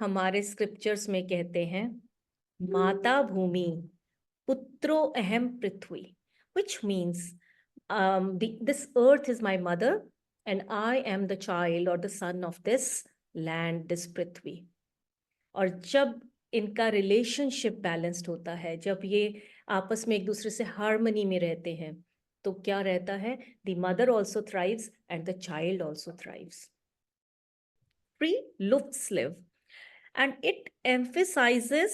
हमारे स्क्रिप्चर्स में कहते हैं माता भूमि पुत्रो अहम पृथ्वी, which means this earth is my mother and I am the child or the son of this land, this पृथ्वी। और जब इनका रिलेशनशिप बैलेंस्ड होता है, जब ये आपस में एक दूसरे से हार्मनी में रहते हैं, तो क्या रहता है? The mother also thrives and the child also thrives. Free Luftsliv, and it emphasizes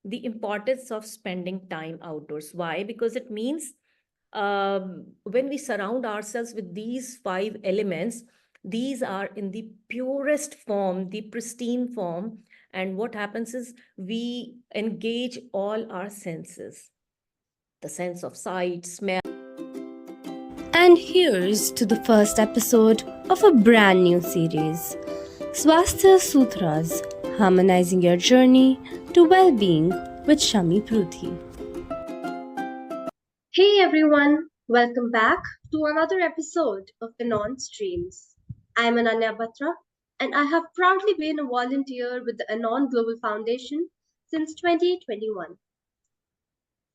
the importance of spending time outdoors. Why? Because it means when we surround ourselves with these 5 elements, these are in the purest form, the pristine form, and what happens is we engage all our senses, the sense of sight, smell. And here's to the first episode of a brand new series, Swasthya Sutras, Harmonizing Your Journey to Wellbeing with Shami Pruthi. Hey everyone, welcome back to another episode of Anon Streams. I'm Ananya Batra and I have proudly been a volunteer with the Anon Global Foundation since 2021.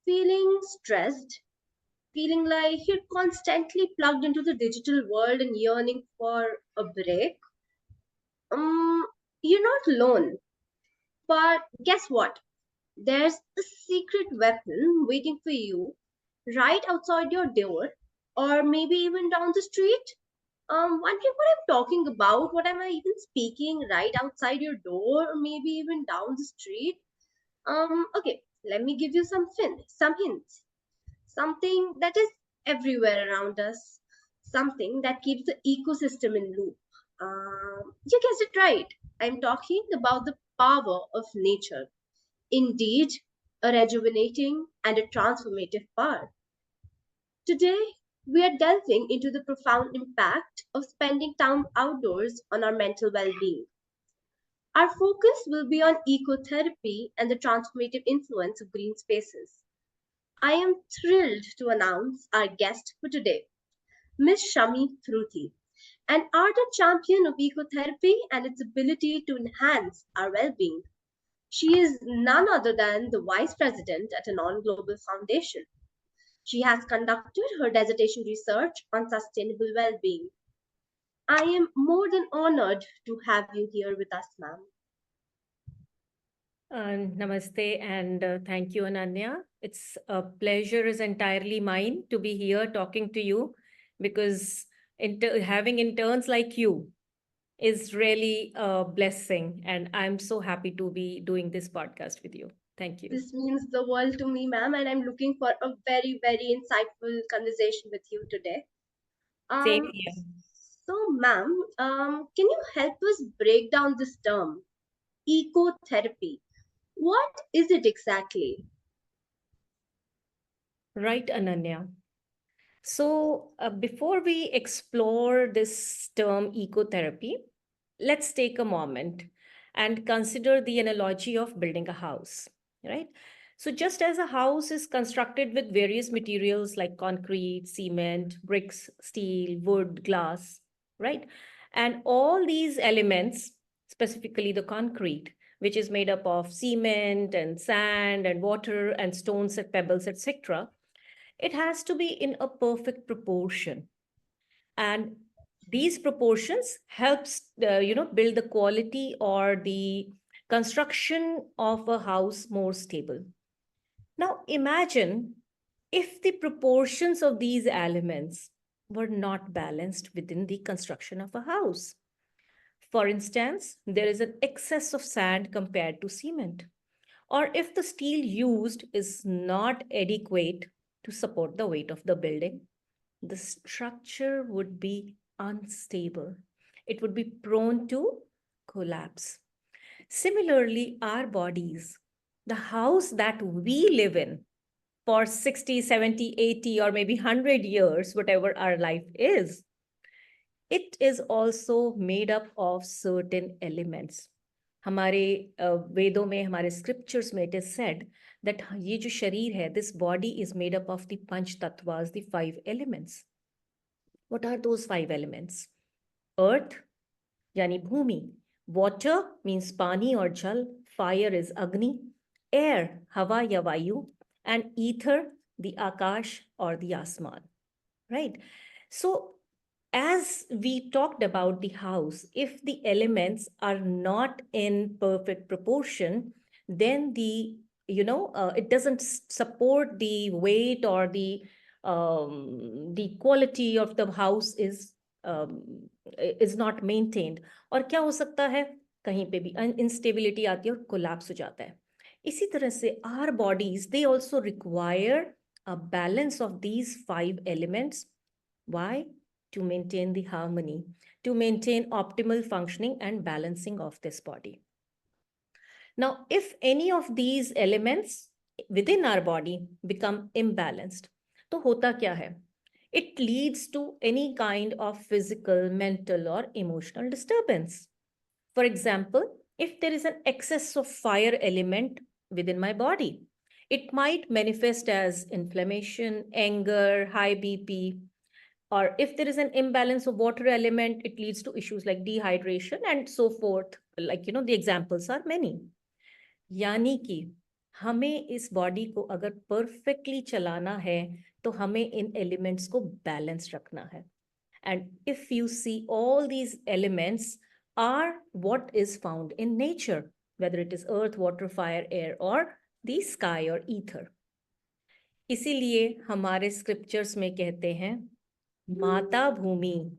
Feeling stressed? Feeling like you're constantly plugged into the digital world and yearning for a break? You're not alone. But guess what? There's a secret weapon waiting for you right outside your door, or maybe even down the street. Wondering what I'm talking about? What am I even speaking? Right outside your door, or maybe even down the street? Okay, let me give you some hints. Something that is everywhere around us. Something that keeps the ecosystem in loop. You guessed it right. I'm talking about the power of nature. Indeed, a rejuvenating and a transformative power. Today, we are delving into the profound impact of spending time outdoors on our mental well being. Our focus will be on ecotherapy and the transformative influence of green spaces. I am thrilled to announce our guest for today, Ms. Shami Pruthi, an ardent champion of ecotherapy and its ability to enhance our well being. She is none other than the Vice President at Anon Global Foundation. She has conducted her dissertation research on sustainable well-being. I am more than honored to have you here with us, ma'am. Namaste and thank you, Ananya. It's a pleasure is entirely mine to be here talking to you, because having interns like you is really a blessing, and I'm so happy to be doing this podcast with you. Thank you. This means the world to me, ma'am, and I'm looking for a very, very insightful conversation with you today. Same here. So, ma'am, can you help us break down this term, ecotherapy? What is it exactly? Right, Ananya. So before we explore this term ecotherapy, let's take a moment and consider the analogy of building a house, right? So just as a house is constructed with various materials like concrete, cement, bricks, steel, wood, glass, right? And all these elements, specifically the concrete, which is made up of cement and sand and water and stones and pebbles, etc., it has to be in a perfect proportion. And these proportions helps build the quality or the construction of a house more stable. Now imagine if the proportions of these elements were not balanced within the construction of a house. For instance, there is an excess of sand compared to cement, or if the steel used is not adequate to support the weight of the building, the structure would be unstable. It would be prone to collapse. Similarly, our bodies, the house that we live in for 60, 70, 80, or maybe 100 years, whatever our life is, it is also made up of certain elements. हमारे वेदों में, हमारे scriptures में it is said that ये जो शरीर है, this body is made up of the panch tattvas, the 5 elements. What are those 5 elements? Earth, yani bhumi, Water means pani or jal, fire is agni, air, hava ya vayu, and ether, the akash or the asman, right? So, as we talked about the house, if the elements are not in perfect proportion, then it doesn't support the weight or the quality of the house um, is not maintained. और क्या हो सकता है, कहीं पे भी instability आती है और collapse हो जाता है. इसी तरह से our bodies, they also require a balance of these 5 elements. Why? To maintain the harmony, to maintain optimal functioning and balancing of this body. Now, if any of these elements within our body become imbalanced, तो होता क्या है? It leads to any kind of physical, mental, or emotional disturbance. For example, if there is an excess of fire element within my body, it might manifest as inflammation, anger, high BP, or if there is an imbalance of water element, it leads to issues like dehydration and so forth. Like, the examples are many. यानी कि हमें इस body को अगर perfectly चलाना है तो हमें इन एलिमेंट्स को बैलेंस रखना है. And if you see, all these elements are what is found in nature, whether it is earth, water, fire, air, or the sky or ether. इसीलिए हमारे स्क्रिप्चर्स में कहते हैं माता भूमि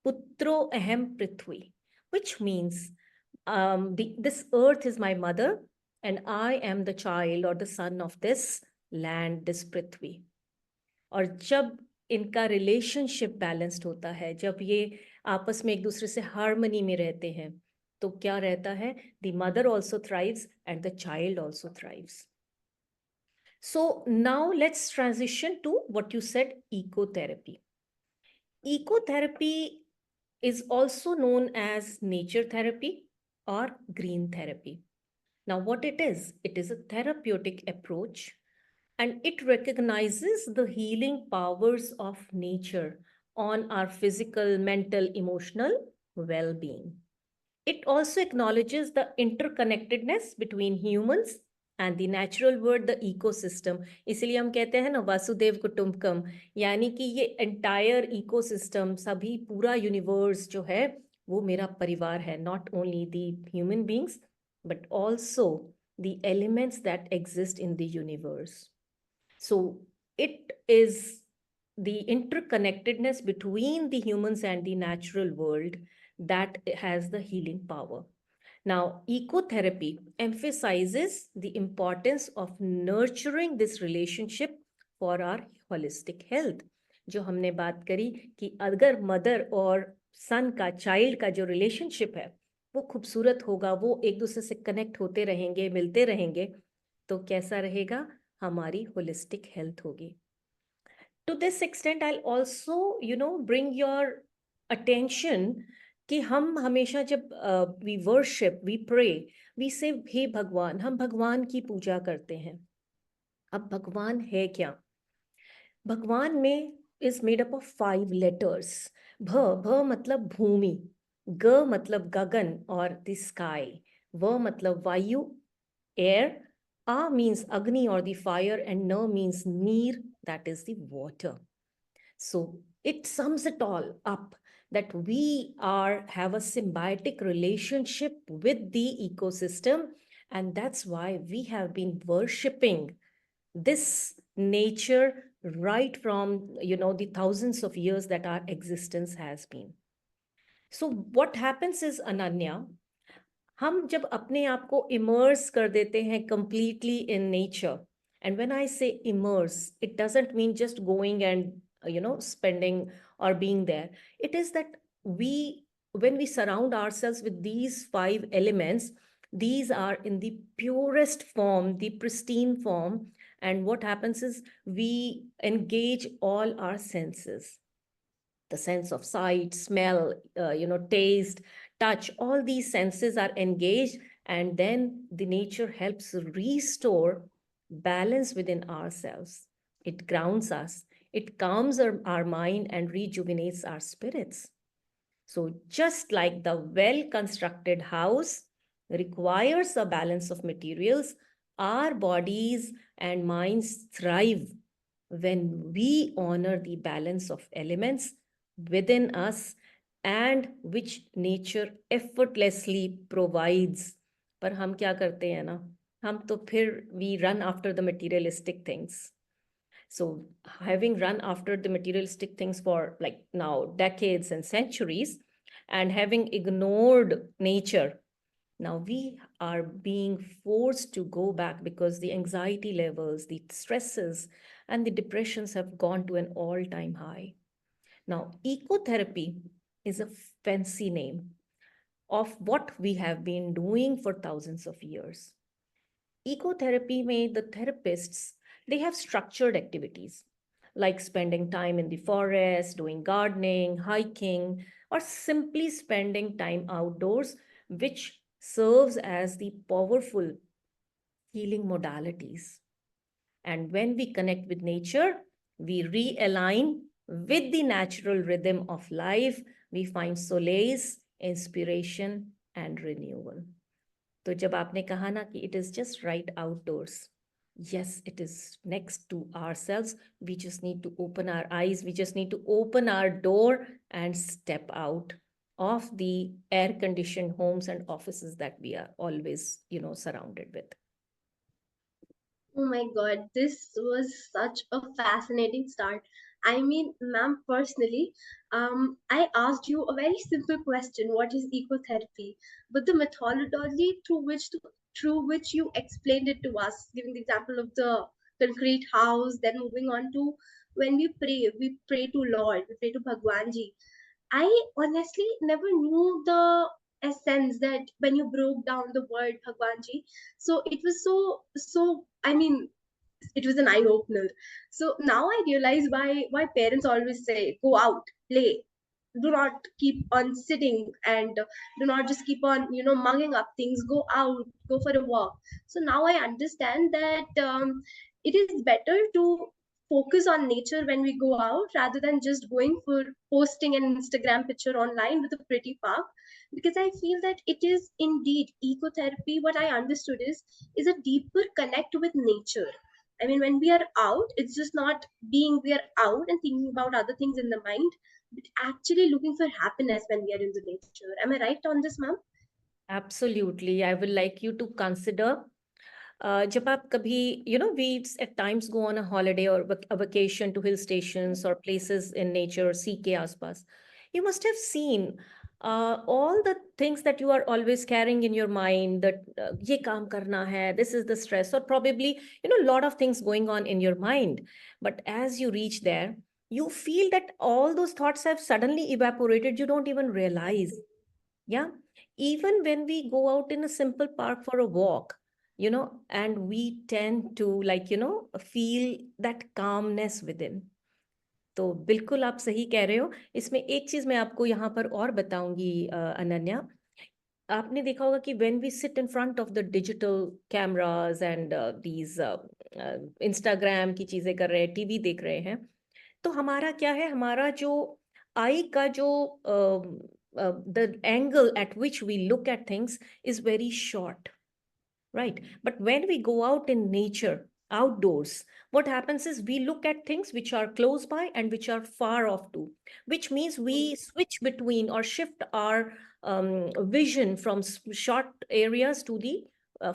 putro ahem prithvi, which means this earth is my mother and I am the child or the son of this land, this prithvi. और जब इनका relationship balanced होता है, जब ये आपस में एक दूसरे से हार्मनी में रहते हैं, तो क्या रहता है? The mother also thrives and the child also thrives. So now let's transition to what you said, ecotherapy. Ecotherapy is also known as nature therapy or green therapy. Now, what it is a therapeutic approach, and it recognizes the healing powers of nature on our physical, mental, emotional well-being. It also acknowledges the interconnectedness between humans and the natural world, the ecosystem. इसलिए हम कहते हैं ना वासुदेव कुटुंबकम, यानी कि ये entire ecosystem, सभी पूरा universe जो है वो मेरा परिवार है. Not only the human beings but also the elements that exist in the universe. So it is the interconnectedness between the humans and the natural world that has the healing power. Now, ecotherapy emphasizes the importance of nurturing this relationship for our holistic health. जो हमने बात करी कि अगर mother और सन का, child का जो रिलेशनशिप है वो खूबसूरत होगा, वो एक दूसरे से कनेक्ट होते रहेंगे, मिलते रहेंगे, तो कैसा रहेगा? हमारी होलिस्टिक हेल्थ होगी. To this extent, I'll also, bring your attention कि हम हमेशा जब we worship, we pray, we say हे भगवान, हम भगवान की पूजा करते हैं. अब भगवान है क्या? भगवान में is made up of 5 letters. भ मतलब भूमि, ग मतलब गगन और the sky, व मतलब वायु, air, a means agni or the fire, and na means neer, that is the water. So it sums it all up that we have a symbiotic relationship with the ecosystem, and that's why we have been worshipping this nature right from the thousands of years that our existence has been. So what happens is, Ananya, हम जब अपने आप को immerse कर देते हैं completely in nature, and when I say immerse, it doesn't mean just going and spending or being there. It is that when we surround ourselves with these 5 elements, these are in the purest form, the pristine form, and what happens is we engage all our senses. The sense of sight, smell, taste, touch, all these senses are engaged, and then the nature helps restore balance within ourselves. It grounds us, it calms our mind and rejuvenates our spirits. So just like the well-constructed house requires a balance of materials, our bodies and minds thrive when we honor the balance of elements within us and which nature effortlessly provides. पर हम क्या करते हैं ना, हम तो फिर we run after the materialistic things. So, having run after the materialistic things for like now decades and centuries, and having ignored nature, now we are being forced to go back because the anxiety levels, the stresses, and the depressions have gone to an all time high. Now, ecotherapy is a fancy name of what we have been doing for thousands of years. Ecotherapy made the therapists, they have structured activities like spending time in the forest, doing gardening, hiking, or simply spending time outdoors, which serves as the powerful healing modalities. And when we connect with nature, we realign with the natural rhythm of life, we find solace, inspiration, and renewal. तो जब आपने कहा ना कि it is just right outdoors, yes, it is next to ourselves. We just need to open our eyes. We just need to open our door and step out of the air-conditioned homes and offices that we are always, surrounded with. Oh my God, this was such a fascinating start. I mean, ma'am, personally, I asked you a very simple question: what is ecotherapy? But the methodology through which you explained it to us, giving the example of the concrete house, then moving on to when we pray to Lord, we pray to Bhagwanji. I honestly never knew the essence that when you broke down the word Bhagwanji. So it was so. I mean, it was an eye opener. So now I realize why parents always say go out, play, do not keep on sitting, and do not just keep on mugging up things. Go out, go for a walk. So now I understand that it is better to focus on nature when we go out rather than just going for posting an Instagram picture online with a pretty park, because I feel that it is indeed ecotherapy. What I understood is a deeper connect with nature. I mean, when we are out, it's just not being we are out and thinking about other things in the mind, but actually looking for happiness when we are in the nature. Am I right on this, ma'am? Absolutely. I would like you to consider जब आप कभी we at times go on a holiday or a vacation to hill stations or places in nature, sea के आसपास, you must have seen all the things that you are always carrying in your mind, that ये काम करना है, this is the stress, or probably a lot of things going on in your mind. But as you reach there, you feel that all those thoughts have suddenly evaporated. You don't even realize. Yeah. Even when we go out in a simple park for a walk, and we tend to feel that calmness within. तो बिल्कुल आप सही कह रहे हो. इसमें एक चीज मैं आपको यहाँ पर और बताऊंगी अनन्या. आपने देखा होगा कि when we sit in front of the digital cameras and these Instagram की चीजें कर रहे हैं, टीवी देख रहे हैं, तो हमारा क्या है, हमारा जो आई का जो the angle at which we look at things is very short, right? But when we go out in nature, outdoors, what happens is we look at things which are close by and which are far off too, which means we switch between or shift our vision from short areas to the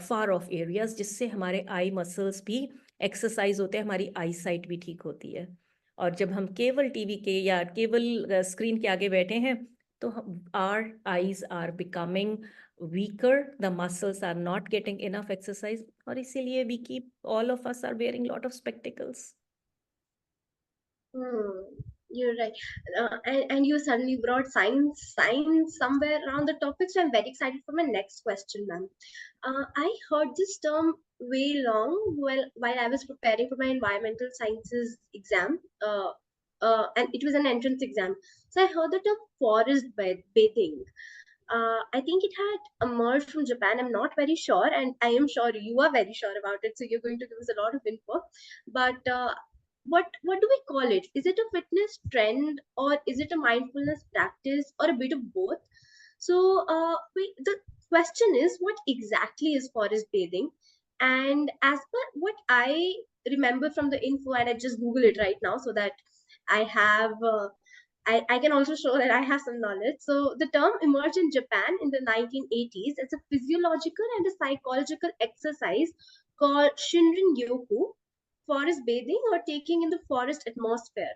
far off areas, जिससे हमारे eye muscles भी exercise होते हैं, हमारी आई site भी ठीक होती है. और जब हम केवल टीवी के या केवल स्क्रीन के आगे बैठे हैं, तो our eyes are becoming weaker, the muscles are not getting enough exercise, और इसीलिए we keep, all of us are wearing lot of spectacles. You're right. And you suddenly brought science somewhere around the topic, so I'm very excited for my next question, ma'am. I heard this term way long while I was preparing for my environmental sciences exam, and it was an entrance exam. So I heard the term bathing. I think it had emerged from Japan. I'm not very sure, and I am sure you are very sure about it. So you're going to give us a lot of info. But what do we call it? Is it a fitness trend, or is it a mindfulness practice, or a bit of both? So the question is, what exactly is forest bathing? And as per what I remember from the info, and I just Google it right now so that I have I can also show that I have some knowledge. So the term emerged in Japan in the 1980s as a physiological and a psychological exercise called Shinrin Yoku, forest bathing or taking in the forest atmosphere.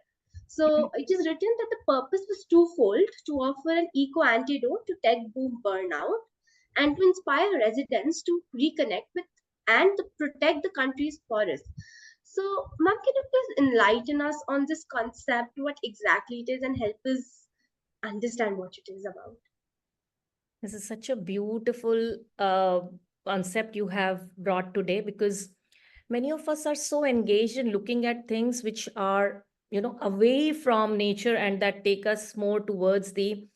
So it is written that the purpose was twofold: to offer an eco antidote to tech boom burnout and to inspire residents to reconnect with and to protect the country's forests. So, ma'am, can you please enlighten us on this concept, what exactly it is, and help us understand what it is about? This is such a beautiful concept you have brought today, because many of us are so engaged in looking at things which are, away from nature and that take us more towards the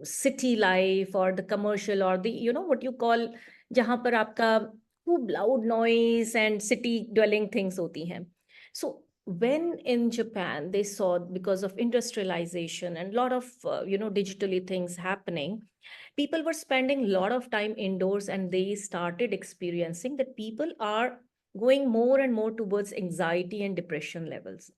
city life or the commercial or the, what you call, जहाँ पर आपका खूब loud noise and city dwelling things होती हैं. So when in Japan they saw, because of industrialization and a lot of digitally things happening, people were spending a lot of time indoors, and they started experiencing that people are going more and more towards anxiety and depression levels.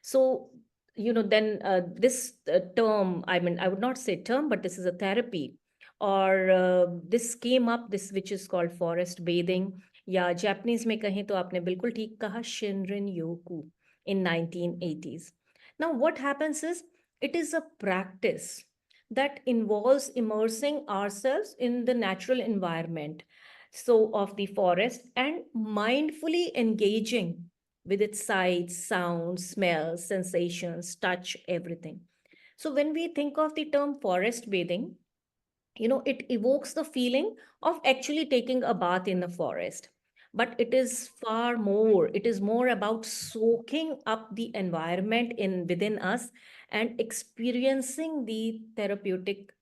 So, then this term, I mean, I would not say term, but this is a therapy, or this came up, this which is called forest bathing, या Japanese में कहें तो आपने बिल्कुल ठीक कहा, Shinrin Yoku in 1980s. Now, what happens is, it is a practice that involves immersing ourselves in the natural environment, so of the forest, and mindfully engaging with its sights, sounds, smells, sensations, touch, everything. So when we think of the term forest bathing, it evokes the feeling of actually taking a bath in the forest. But it is far more. It is more about soaking up the environment in within us and experiencing the therapeutic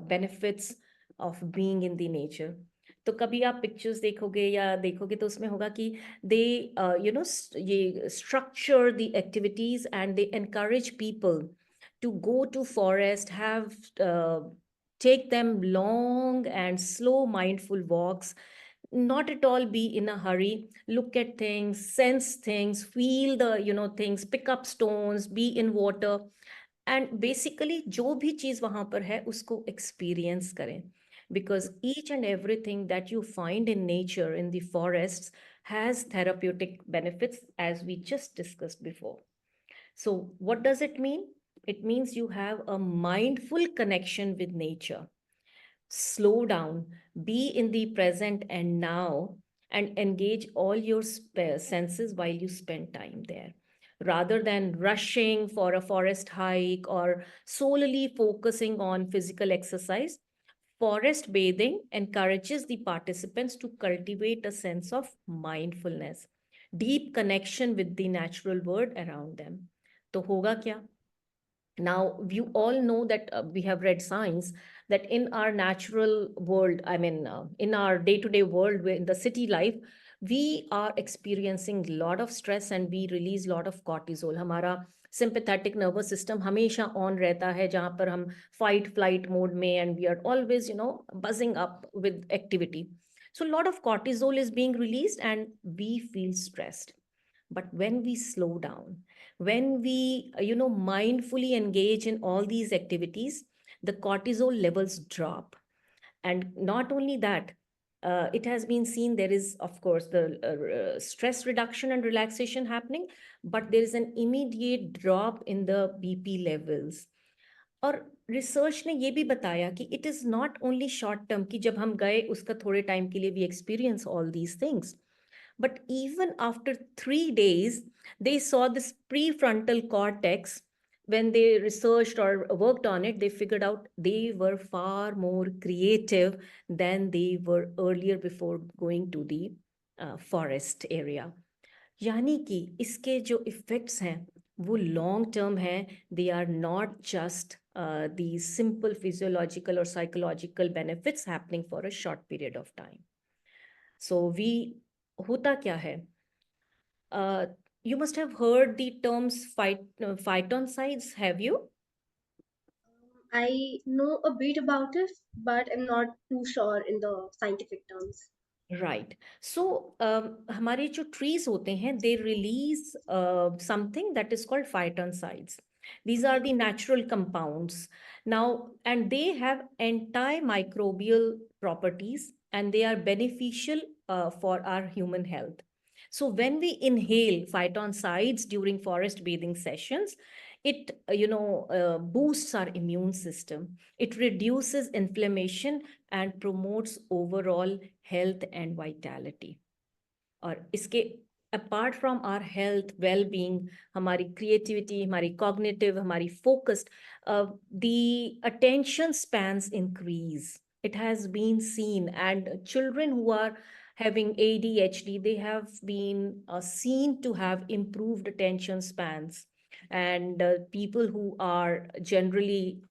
benefits of being in the nature. तो कभी आप pictures देखोगे या देखोगे तो उसमें होगा कि दे ये structure the activities and they encourage people to go to forest, have take them long and slow mindful walks, not at all be in a hurry, look at things, sense things, feel the things, pick up stones, be in water, and basically जो भी चीज वहां पर है उसको experience करें, because each and everything that you find in nature in the forests has therapeutic benefits, as we just discussed before. So what does it mean? It means you have a mindful connection with nature. Slow down, be in the present and now, and engage all your senses while you spend time there. Rather than rushing for a forest hike or solely focusing on physical exercise, forest bathing encourages the participants to cultivate a sense of mindfulness, deep connection with the natural world around them. तो होगा क्या? Now, you all know that we have read science that in our natural world, I mean, in our day-to-day world, in the city life, we are experiencing a lot of stress and we release a lot of cortisol. हमारा sympathetic nervous system हमेशा on रहता है, जहाँ पर हम fight flight mode में, and we are always, buzzing up with activity. So a lot of cortisol is being released and we feel stressed. But when we slow down, when we, mindfully engage in all these activities, the cortisol levels drop. And not only that, it has been seen there is, of course, the stress reduction and relaxation happening, but there is an immediate drop in the BP levels. और research ने ये भी बताया कि it is not only short term कि जब हम गए उसका थोड़े टाइम के लिए we experience all these things. But even after 3 days, they saw this prefrontal cortex. When they researched or worked on it, they figured out they were far more creative than they were earlier before going to the forest area. यानी कि इसके जो effects हैं वो long term हैं. They are not just the simple physiological और psychological benefits happening for a short period of time. So we होता क्या है, You must have heard the terms phytoncides, have you? I know a bit about it, but I'm not too sure in the scientific terms. Right so हमारे जो trees होते हैं they release something that is called phytoncides. These are the natural compounds now, and they have antimicrobial properties, and they are beneficial for our human health. So when we inhale phytoncides during forest bathing sessions, it boosts our immune system. It reduces inflammation and promotes overall health and vitality. और इसके apart from our health well being, हमारी creativity, हमारी cognitive, हमारी focused, the attention spans increase. It has been seen, and children who are having ADHD, they have been seen to have improved attention spans. And people who are generally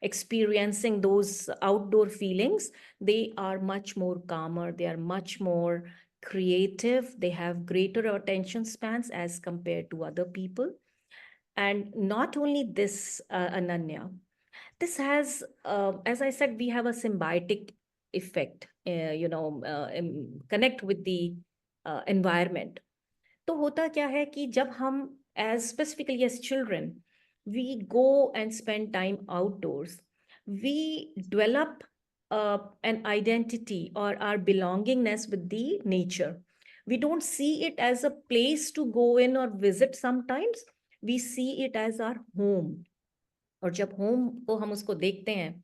experiencing those outdoor feelings, they are much more calmer, they are much more creative, they have greater attention spans as compared to other people. And not only this, Ananya, this has, as I said, we have a symbiotic effect, connect with the environment. तो होता क्या है कि जब हम as specifically as children, we go and spend time outdoors, we develop an identity or our belongingness with the nature. We don't see it as a place to go in or visit. Sometimes we see it as our home. और जब home को हम उसको देखते हैं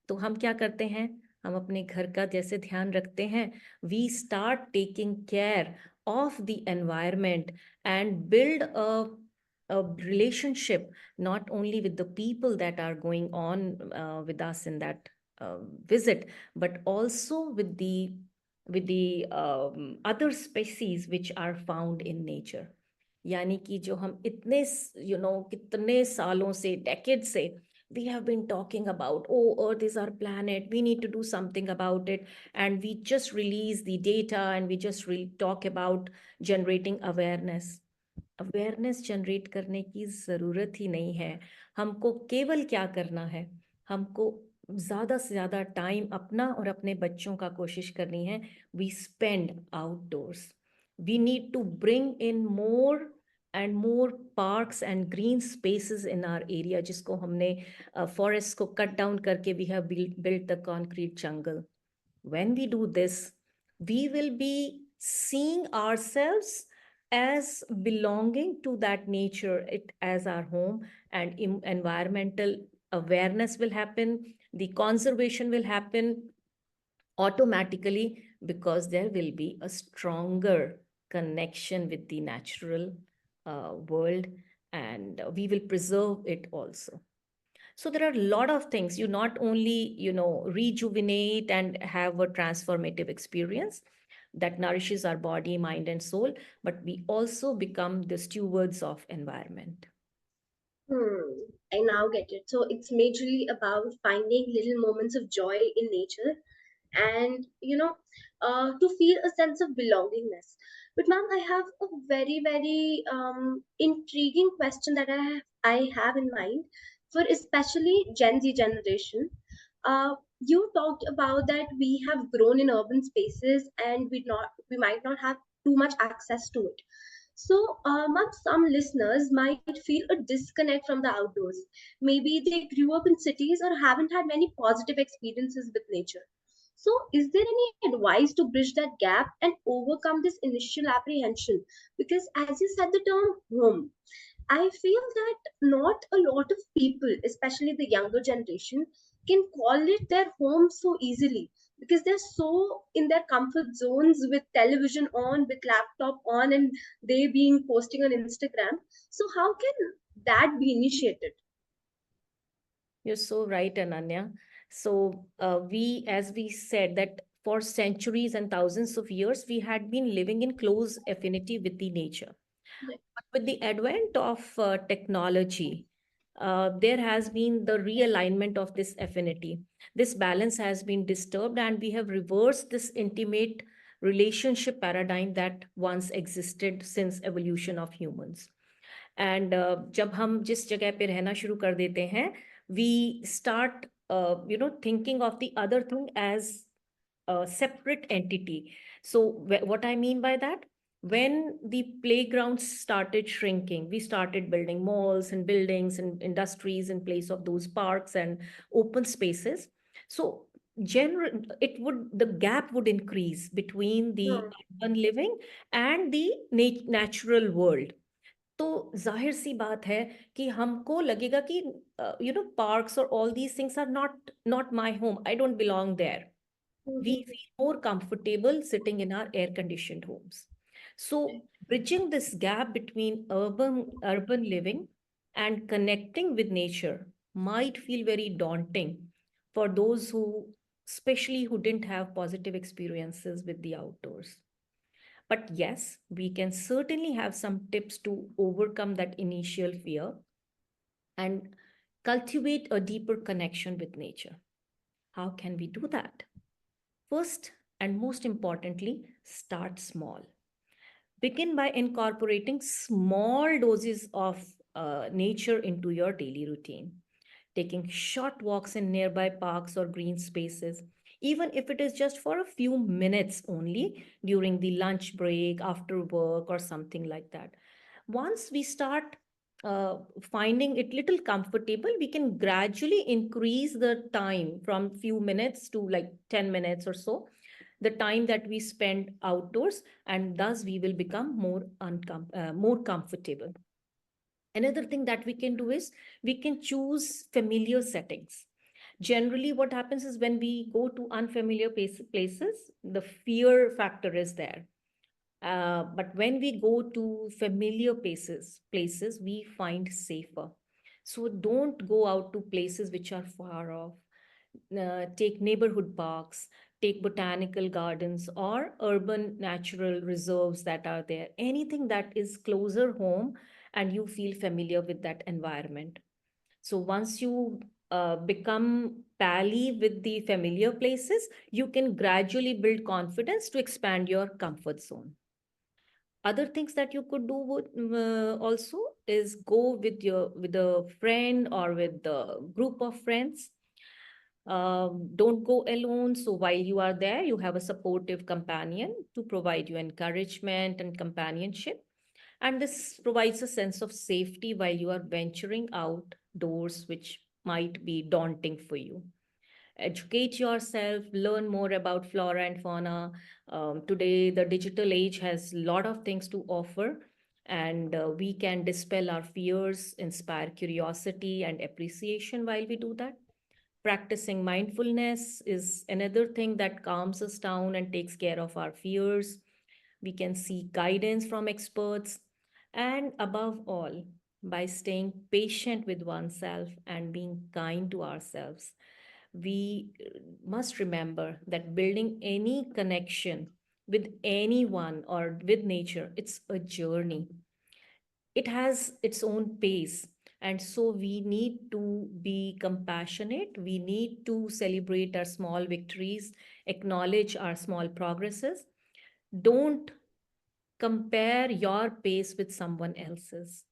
तो हम क्या करते हैं, हम अपने घर का जैसे ध्यान रखते हैं, we start taking care of the environment and build a relationship not only with the people that are going on with us in that visit, but also with the other species which are found in nature. यानी कि जो हम इतने कितने सालों से, decades से, we have been talking about, oh, earth is our planet, we need to do something about it, and we just release the data and we just talk about generating awareness generate करने की ज़रूरत ही नहीं है. हमको केवल क्या करना है, हमको ज़्यादा से ज़्यादा टाइम अपना और अपने बच्चों का कोशिश करनी है. We spend outdoors. We need to bring in more and more parks and green spaces in our area, जिसको हमने forests को cut down करके we have built the concrete jungle. When we do this, we will be seeing ourselves as belonging to that nature, it as our home, and environmental awareness will happen, the conservation will happen automatically, because there will be a stronger connection with the natural world, and we will preserve it also. So there are a lot of things. You not only rejuvenate and have a transformative experience that nourishes our body, mind, and soul, but we also become the stewards of environment. I now get it. So it's majorly about finding little moments of joy in nature and, to feel a sense of belongingness. But, ma'am, I have a very, very intriguing question that I have in mind for especially Gen Z generation. You talked about that we have grown in urban spaces and we might not have too much access to it. So, ma'am, some listeners might feel a disconnect from the outdoors. Maybe they grew up in cities or haven't had many positive experiences with nature. So, is there any advice to bridge that gap and overcome this initial apprehension? Because, as you said, the term home, I feel that not a lot of people, especially the younger generation, can call it their home so easily because they're so in their comfort zones with television on, with laptop on, and they being posting on Instagram. So, how can that be initiated? You're so right, Ananya. So as we said, that for centuries and thousands of years, we had been living in close affinity with the nature. Right. But with the advent of technology, there has been the realignment of this affinity. This balance has been disturbed, and we have reversed this intimate relationship paradigm that once existed since evolution of humans. And जब हम जिस जगह पे रहना शुरू कर देते हैं, we start thinking of the other thing as a separate entity. So what I mean by that, when the playgrounds started shrinking, we started building malls and buildings and industries in place of those parks and open spaces. So the gap would increase between the Hmm. urban living and the natural world. तो जाहिर सी बात है कि हमको लगेगा कि parks or all these things are not my home. I don't belong there. We Mhm. feel more comfortable sitting in our air conditioned homes. So bridging this gap between urban living and connecting with nature might feel very daunting for those who, especially who didn't have positive experiences with the outdoors. But yes, we can certainly have some tips to overcome that initial fear and cultivate a deeper connection with nature. How can we do that? First, and most importantly, start small. Begin by incorporating small doses of nature into your daily routine, taking short walks in nearby parks or green spaces, even if it is just for a few minutes only during the lunch break, after work, or something like that. Once we start finding it little comfortable, we can gradually increase the time from few minutes to like 10 minutes or so, the time that we spend outdoors, and thus we will become more comfortable. Another thing that we can do is we can choose familiar settings. Generally, what happens is when we go to unfamiliar places, the fear factor is there. But when we go to familiar places we find safer. So don't go out to places which are far off. Take neighborhood parks, take botanical gardens or urban natural reserves that are there. Anything that is closer home and you feel familiar with that environment. So once you become pally with the familiar places, you can gradually build confidence to expand your comfort zone. Other things that you could do would, also is go with a friend or with a group of friends. Don't go alone. So while you are there, you have a supportive companion to provide you encouragement and companionship. And this provides a sense of safety while you are venturing outdoors, which might be daunting for you. Educate yourself, learn more about flora and fauna. Today, the digital age has a lot of things to offer, and we can dispel our fears, inspire curiosity and appreciation while we do that. Practicing mindfulness is another thing that calms us down and takes care of our fears. We can seek guidance from experts. And above all, by staying patient with oneself and being kind to ourselves, we must remember that building any connection with anyone or with nature, it's a journey. It has its own pace. And so we need to be compassionate. We need to celebrate our small victories, acknowledge our small progresses. Don't compare your pace with someone else's.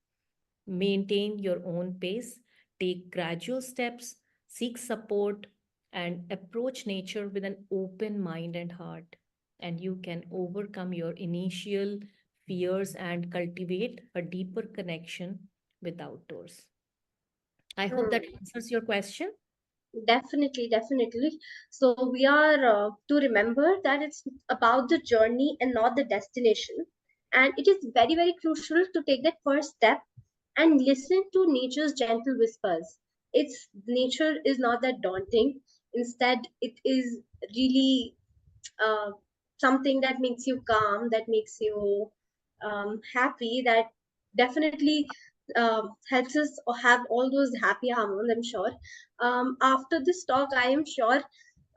Maintain your own pace, take gradual steps, seek support, and approach nature with an open mind and heart. And you can overcome your initial fears and cultivate a deeper connection with outdoors. I hope that Hmm. answers your question. Definitely, definitely. So we are to remember that it's about the journey and not the destination. And it is very, very crucial to take that first step and listen to nature's gentle whispers. It's nature is not that daunting. Instead, it is really uh, something that makes you calm, that makes you happy, that definitely helps us have all those happy hormones, I'm sure. After this talk, I am sure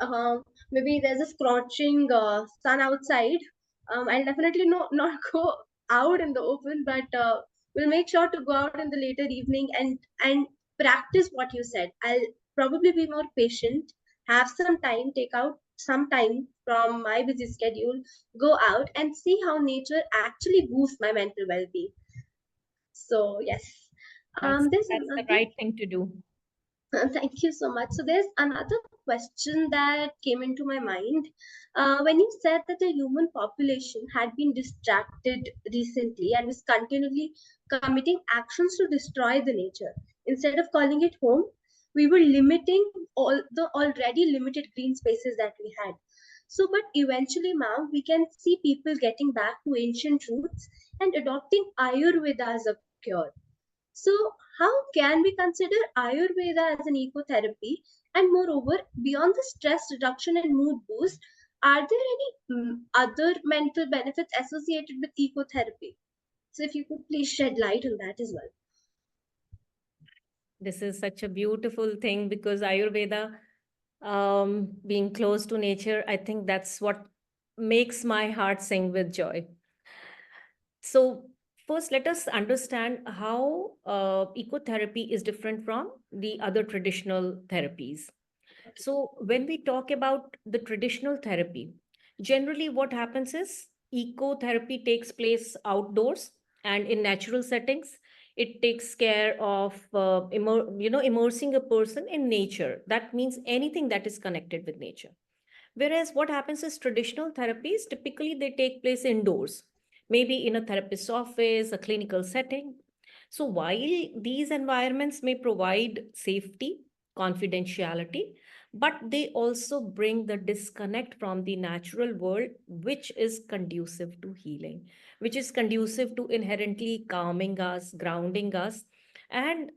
uh, maybe there's a scorching sun outside. I'll definitely not go out in the open, but we'll make sure to go out in the later evening and practice what you said. I'll probably be more patient, have some time, take out some time from my busy schedule, go out and see how nature actually boosts my mental well-being. So yes, That's there's that's the another. right thing to do. Thank you so much. So there's another question that came into my mind. When you said that the human population had been distracted recently and was continually committing actions to destroy the nature, instead of calling it home, we were limiting all the already limited green spaces that we had. So, but eventually, ma'am, we can see people getting back to ancient roots and adopting Ayurveda as a cure. So, how can we consider Ayurveda as an ecotherapy? And moreover, beyond the stress reduction and mood boost, are there any other mental benefits associated with ecotherapy? So, if you could please shed light on that as well. This is such a beautiful thing because Ayurveda, being close to nature, I think that's what makes my heart sing with joy. So, first, let us understand how ecotherapy is different from the other traditional therapies. So, when we talk about the traditional therapy, generally what happens is ecotherapy takes place outdoors and in natural settings. It takes care of immersing a person in nature. That means anything that is connected with nature. Whereas what happens is traditional therapies typically they take place indoors, maybe in a therapist's office, a clinical setting. So while these environments may provide safety, confidentiality, but they also bring the disconnect from the natural world, which is conducive to healing, which is conducive to inherently calming us, grounding us, and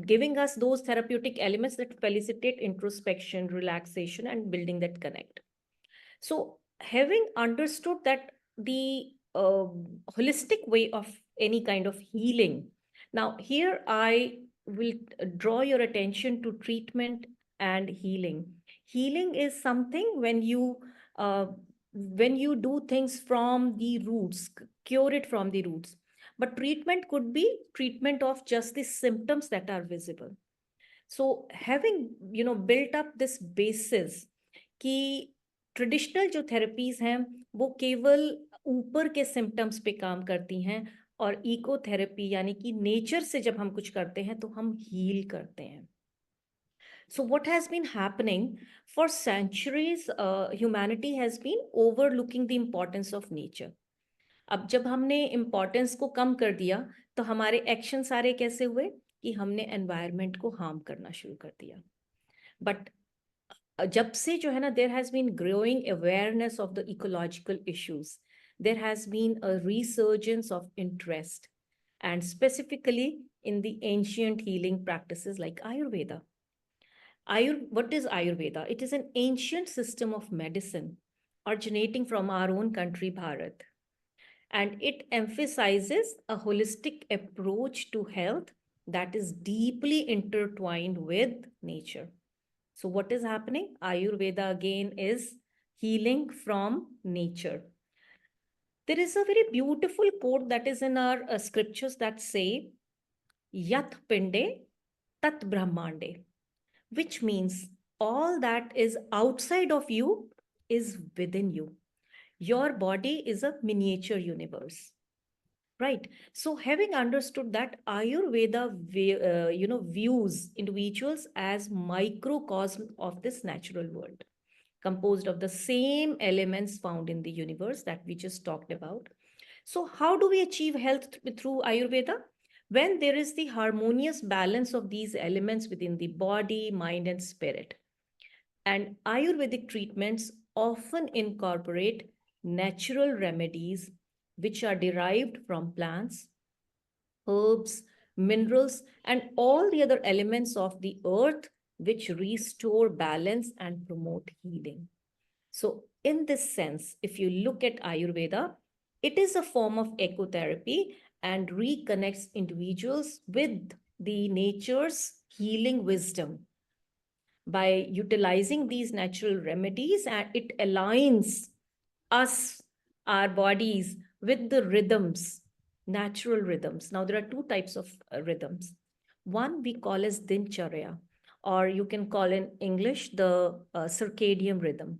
giving us those therapeutic elements that facilitate introspection, relaxation, and building that connect. So, having understood that the holistic way of any kind of healing, now here I will draw your attention to treatment and healing. Healing is something uh, when you do things from the roots, cure it from the roots. But treatment could be treatment of just the symptoms that are visible. So having built up this basis कि traditional जो therapies हैं वो केवल ऊपर के symptoms पे काम करती हैं, और इको थेरेपी यानी कि नेचर से जब हम कुछ करते हैं तो हम हील करते हैं. So what has been happening for centuries, humanity has been overlooking the importance of nature. अब जब हमने इम्पोर्टेंस को कम कर दिया तो हमारे एक्शन सारे कैसे हुए कि हमने एनवायरनमेंट को हार्म करना शुरू कर दिया. बट जब से जो है ना there has been growing awareness of the ecological issues, there has been a resurgence of interest, and specifically in the ancient healing practices like Ayurveda. What is Ayurveda? It is an ancient system of medicine originating from our own country, Bharat. And it emphasizes a holistic approach to health that is deeply intertwined with nature. So, what is happening? Ayurveda again is healing from nature. There is a very beautiful quote that is in our scriptures that say, Yat Pinde Tat Brahmande, which means all that is outside of you is within you. Your body is a miniature universe. Right. So having understood that, Ayurveda views individuals as microcosm of this natural world, composed of the same elements found in the universe that we just talked about. So how do we achieve health through Ayurveda? When there is the harmonious balance of these elements within the body, mind, and spirit. And Ayurvedic treatments often incorporate natural remedies which are derived from plants, herbs, minerals, and all the other elements of the earth which restore balance and promote healing. So, in this sense, if you look at Ayurveda, it is a form of ecotherapy and reconnects individuals with the nature's healing wisdom. By utilizing these natural remedies, and it aligns us, our bodies, with the rhythms, natural rhythms. Now, there are two types of rhythms. One we call as dincharya, or you can call in English the circadian rhythm.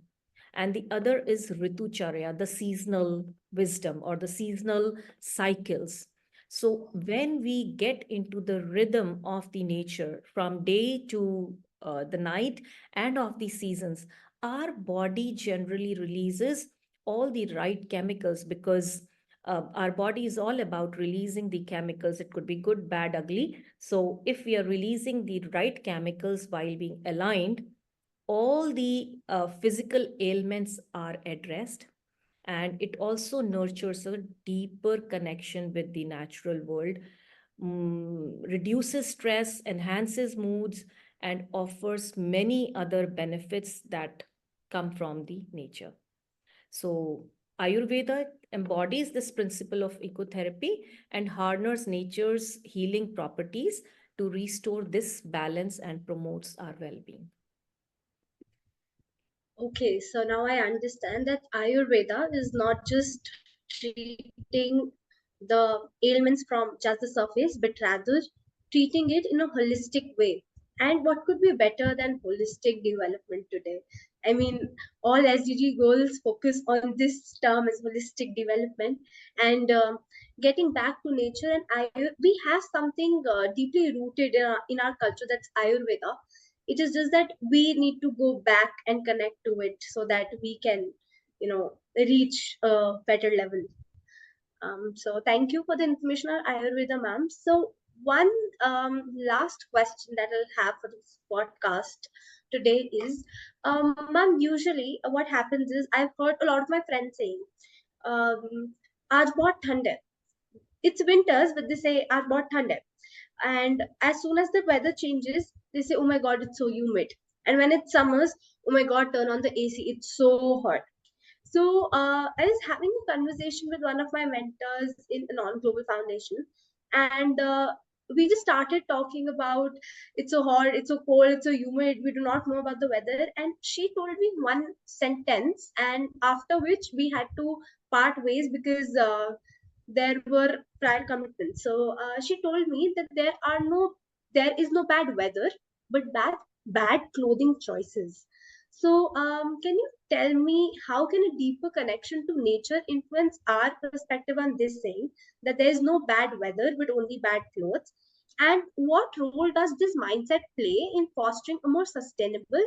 And the other is Ritucharya, the seasonal wisdom or the seasonal cycles. So when we get into the rhythm of the nature from day to the night and of the seasons, our body generally releases all the right chemicals because our body is all about releasing the chemicals. It could be good, bad, ugly. So if we are releasing the right chemicals while being aligned, all the physical ailments are addressed, and it also nurtures a deeper connection with the natural world, reduces stress, enhances moods, and offers many other benefits that come from the nature. So Ayurveda embodies this principle of ecotherapy and harness nature's healing properties to restore this balance and promotes our well-being. Okay, so now I understand that Ayurveda is not just treating the ailments from just the surface, but rather treating it in a holistic way. And what could be better than holistic development today? I mean, all SDG goals focus on this term as holistic development and getting back to nature. And we have something deeply rooted in our culture, that's Ayurveda. It is just that we need to go back and connect to it so that we can, reach a better level. So thank you for the information on Ayurveda, ma'am. So one last question that I'll have for this podcast today is, ma'am, usually what happens is I've heard a lot of my friends saying, um, "Aaj bahut thand hai." It's winters, but they say, "Aaj bahut thand hai." And as soon as the weather changes, they say, "Oh my god, it's so humid." And when it's summers, "Oh my god, turn on the AC, it's so hot." So I was having a conversation with one of my mentors in a non-global foundation, and we just started talking about, it's so hot, it's so cold, it's so humid, we do not know about the weather. And she told me one sentence, and after which we had to part ways because there were prior commitments. So she told me that there is no bad weather, but bad clothing choices. So can you tell me how can a deeper connection to nature influence our perspective on this saying that there is no bad weather but only bad clothes? And what role does this mindset play in fostering a more sustainable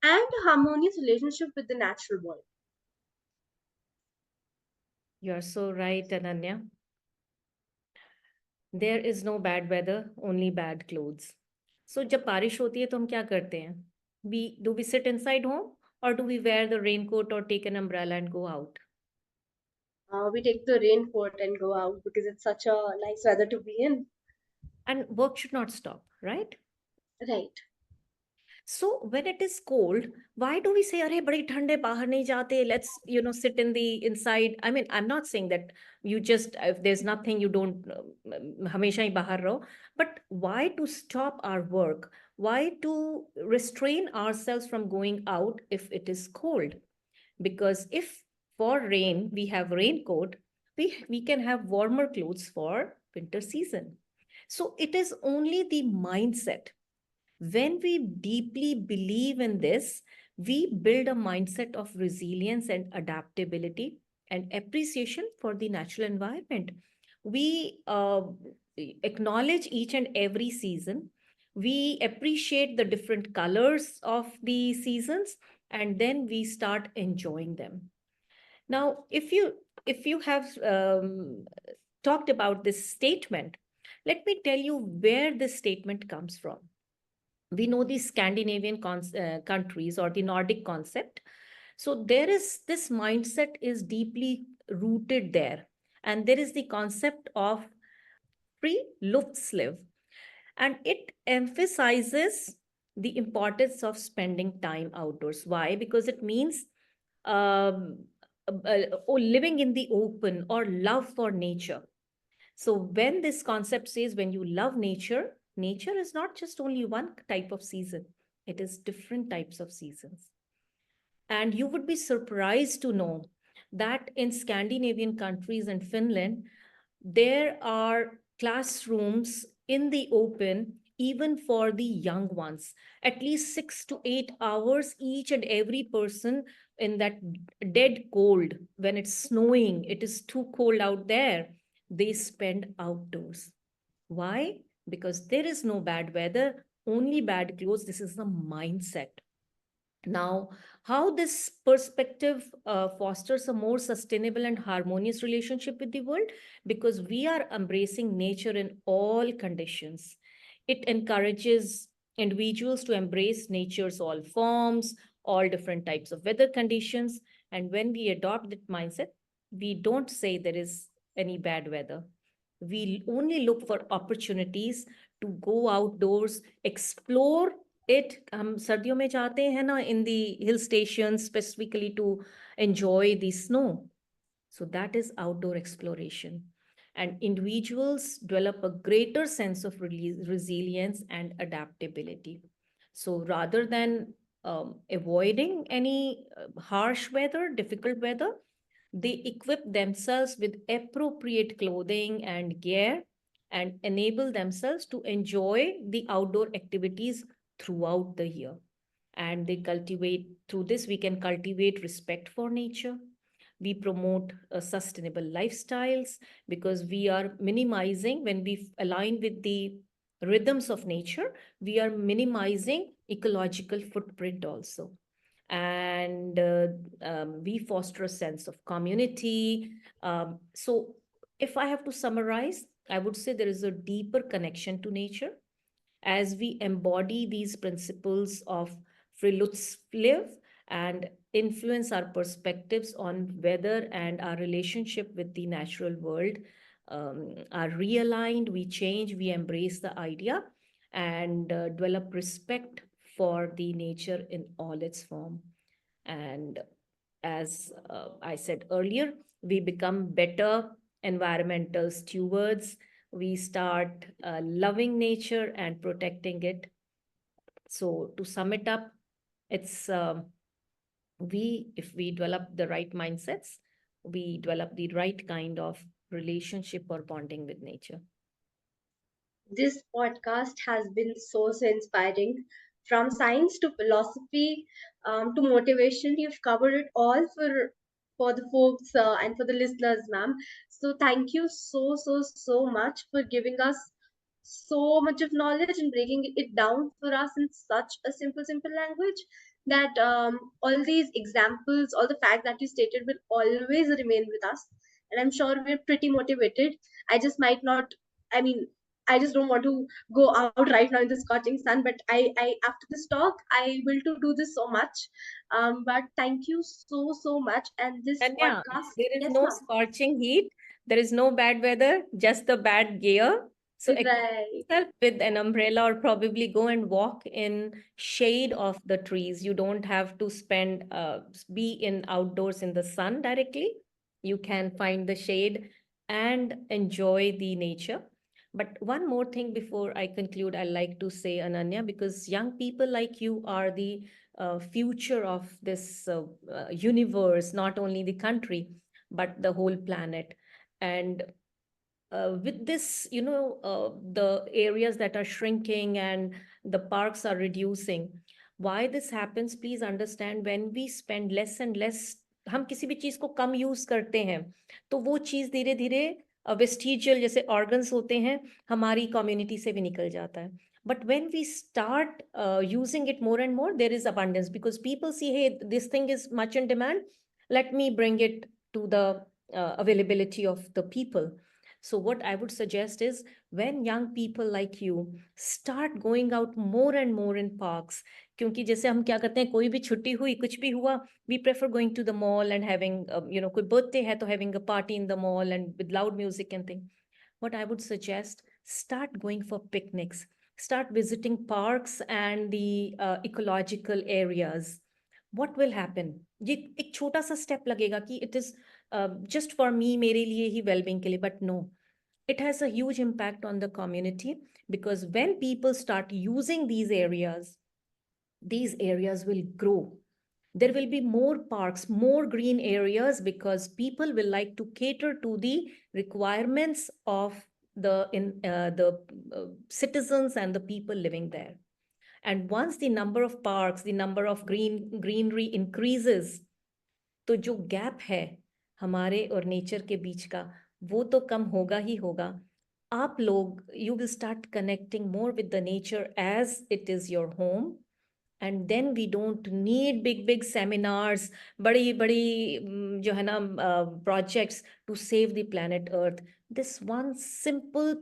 and harmonious relationship with the natural world? You're so right, Ananya. There is no bad weather, only bad clothes. So जब बारिश होती है तो हम क्या करते हैं? Do we sit inside home, or do we wear the raincoat or take an umbrella and go out? We take the raincoat and go out because it's such a nice weather to be in. And work should not stop, right? Right. So when it is cold, why do we say, "Arey, badi thand hai, bahar nahi jate, let's, sit in the inside"? I mean, I'm not saying that you just, if there's nothing, you don't, hamesha hi bahar raho. But why to stop our work? Why to restrain ourselves from going out if it is cold? Because if for rain, we have raincoat, we can have warmer clothes for winter season. So it is only the mindset. When we deeply believe in this, we build a mindset of resilience and adaptability and appreciation for the natural environment. We acknowledge each and every season. We appreciate the different colors of the seasons, and then we start enjoying them. Now, if you have talked about this statement, let me tell you where this statement comes from. We know the Scandinavian countries or the Nordic concept. So there is this mindset is deeply rooted there. And there is the concept of free Luftsliv. And it emphasizes the importance of spending time outdoors. Why? Because it means um, living in the open or love for nature. So when this concept says when you love nature, nature is not just only one type of season, it is different types of seasons. And you would be surprised to know that in Scandinavian countries and Finland, there are classrooms in the open even for the young ones. At least 6 to 8 hours, each and every person in that dead cold, when it's snowing, it is too cold out there, they spend outdoors. Why? Because there is no bad weather, only bad clothes. This is the mindset. Now, how this perspective fosters a more sustainable and harmonious relationship with the world? Because we are embracing nature in all conditions. It encourages individuals to embrace nature's all forms, all different types of weather conditions. And when we adopt that mindset, we don't say there is any bad weather. We only look for opportunities to go outdoors, explore it. हम सर्दियों में जाते हैं ना in the hill stations specifically to enjoy the snow. So that is outdoor exploration. And individuals develop a greater sense of resilience and adaptability. So rather than avoiding any harsh weather, difficult weather, they equip themselves with appropriate clothing and gear and enable themselves to enjoy the outdoor activities throughout the year. And they cultivate, through this, we can cultivate respect for nature. We promote sustainable lifestyles because we are minimizing, when we align with the rhythms of nature, we are minimizing ecological footprint also. And we foster a sense of community. So if I have to summarize, I would say there is a deeper connection to nature as we embody these principles of Friluftsliv and influence our perspectives on weather and our relationship with the natural world, are realigned, we change, we embrace the idea, and develop respect for the nature in all its form. And as I said earlier, we become better environmental stewards. We start loving nature and protecting it. So to sum it up, it's if we develop the right mindsets, we develop the right kind of relationship or bonding with nature. This podcast has been so inspiring. From science to philosophy, to motivation, you've covered it all for the folks and for the listeners, ma'am. So thank you so much for giving us so much of knowledge and breaking it down for us in such a simple language that all these examples, all the facts that you stated will always remain with us. And I'm sure we're pretty motivated. I just might not. I mean, I just don't want to go out right now in the scorching sun. But I after this talk, I will to do this so much. But thank you so much. And this And yeah, podcast, there is yes, no ma'am. scorching heat. There is no bad weather, just the bad gear. So equip Right. yourself with an umbrella or probably go and walk in shade of the trees. You don't have to be in outdoors in the sun directly. You can find the shade and enjoy the nature. But one more thing before I conclude, I like to say, Ananya, because young people like you are the future of this universe, not only the country, but the whole planet. And with this, the areas that are shrinking and the parks are reducing. Why this happens, please understand, when we spend less and less, हम किसी भी चीज को कम use करते हैं तो वो चीज धीरे धीरे वेस्टिजियल जैसे ऑर्गन्स होते हैं हमारी कम्युनिटी से भी निकल जाता है. But when we start using it more and more, there is abundance because people see, hey, this thing is much in demand. Let me bring it to the availability of the people. So what I would suggest is when young people like you start going out more and more in parks, क्योंकि जैसे हम क्या करते हैं, कोई भी छुट्टी हुई, कुछ भी हुआ, we prefer going to the mall and having, कोई birthday है तो having a party in the mall and with loud music and thing. What I would suggest, start going for picnics, start visiting parks and the ecological areas. What will happen? ये एक छोटा सा step लगेगा कि it is just for me, मेरे लिए ही well-being के लिए, but no, it has a huge impact on the community because when people start using these areas will grow. There will be more parks, more green areas because people will like to cater to the requirements of the citizens and the people living there. And once the number of parks, the number of greenery increases, तो जो gap है हमारे और nature के बीच का, वो तो कम होगा ही होगा. आप लोग, you will start connecting more with the nature as it is your home. And then we don't need big seminars, बड़ी जो है ना projects to save the planet Earth. This one simple,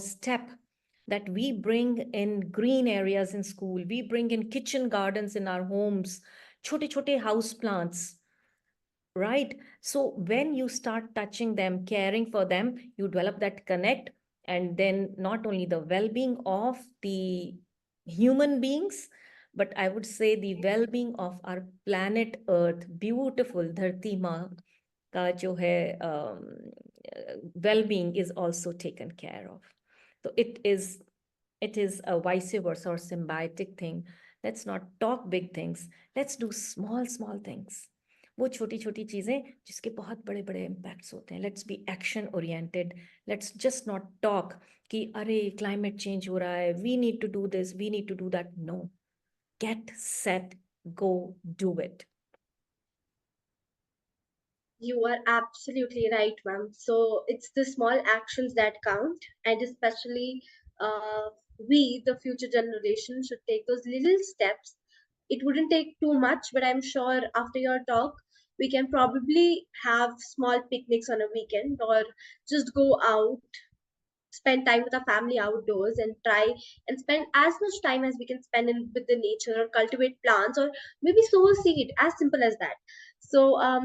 step that we bring in green areas in school, we bring in kitchen gardens in our homes, छोटे house plants, right? So when you start touching them, caring for them, you develop that connect, and then not only the well-being of the human beings, but I would say the well-being of our planet Earth, beautiful Dharti Ma ka jo hai, well-being is also taken care of. So it is a vice versa or symbiotic thing. Let's not talk big things. Let's do small things. वो छोटी छोटी चीजें जिसके बहुत बड़े बड़े impacts होते हैं. Let's be action oriented. Let's just not talk कि अरे क्लाइमेट चेंज हो रहा है, we need to do this, we need to do that. No, get set, go, do it. You are absolutely right, ma'am. So it's the small actions that count, and especially we, the future generation, should take those little steps. It wouldn't take too much, but I'm sure after your talk, we can probably have small picnics on a weekend or just go out, spend time with our family outdoors, and try and spend as much time as we can spend in with the nature, or cultivate plants, or maybe sow a seed, as simple as that. So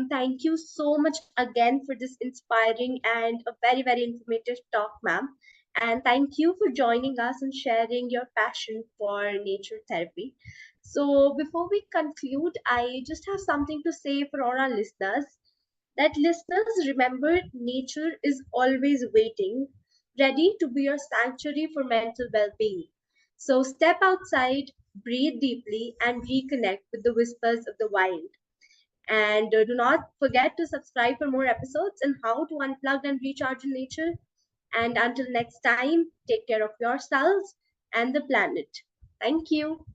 thank you so much again for this inspiring and a very informative talk, ma'am. And thank you for joining us and sharing your passion for nature therapy. So before we conclude, I just have something to say for all our listeners, that listeners, remember, nature is always waiting, ready to be your sanctuary for mental well being. So step outside, breathe deeply, and reconnect with the whispers of the wild. And do not forget to subscribe for more episodes on how to unplug and recharge in nature. And until next time, take care of yourselves and the planet. Thank you.